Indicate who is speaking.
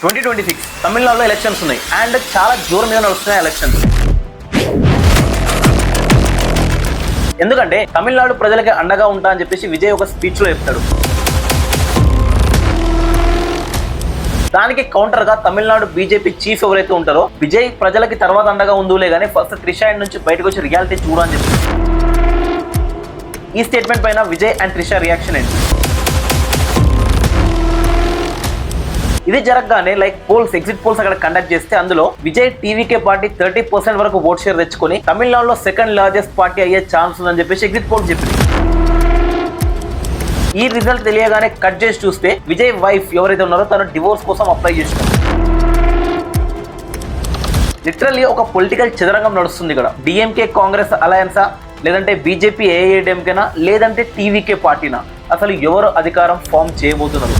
Speaker 1: 2026 తమిళనాడులో ఎలక్షన్స్ ఉన్నాయి అండ్ చాలా జోరు మీద నడుస్తున్నాయి ఎలక్షన్స్. ఎందుకంటే తమిళనాడు ప్రజలకి అండగా ఉంటా అని చెప్పేసి విజయ్ ఒక స్పీచ్ లో చెప్తాడు. దానికి కౌంటర్ గా తమిళనాడు బీజేపీ చీఫ్ ఎవరైతే ఉంటారో విజయ్ ప్రజలకి తర్వాత అండగా ఉందిలే కానీ ఫస్ట్ త్రిషా నుంచి బయటకు వచ్చి రియాలిటీ చూడని చెప్పి ఈ స్టేట్మెంట్ పైన విజయ్ అండ్ త్రిషా రియాక్షన్ ఏంటి? ఇది జరగగానే ఎగ్జిట్ పోల్స్ అక్కడ కండక్ట్ చేస్తే అందులో విజయ్ టీవీకే పార్టీ 30% వరకు ఓట్ షేర్ తెచ్చుకొని తమిళనాడులో సెకండ్ లార్జెస్ట్ పార్టీ అయ్యే ఛాన్స్ ఉందని చెప్పేసి ఎగ్జిట్ పోల్స్ చెప్పింది. ఈ రిజల్ట్ తెలియగానే కట్ చేసి చూస్తే విజయ్ వైఫ్ ఎవరైతే ఉన్నారో తను డివోర్స్ కోసం అప్లై చేస్తున్నారు. లిటరల్లీ ఒక పొలిటికల్ చదరంగం నడుస్తుంది ఇక్కడ. డిఎంకే కాంగ్రెస్ అలయన్సా, లేదంటే బీజేపీ ఏఐఏడీఎంకేనా, లేదంటే టీవీకే పార్టీనా, అసలు ఎవరు అధికారం ఫామ్ చేయబోతున్నారు?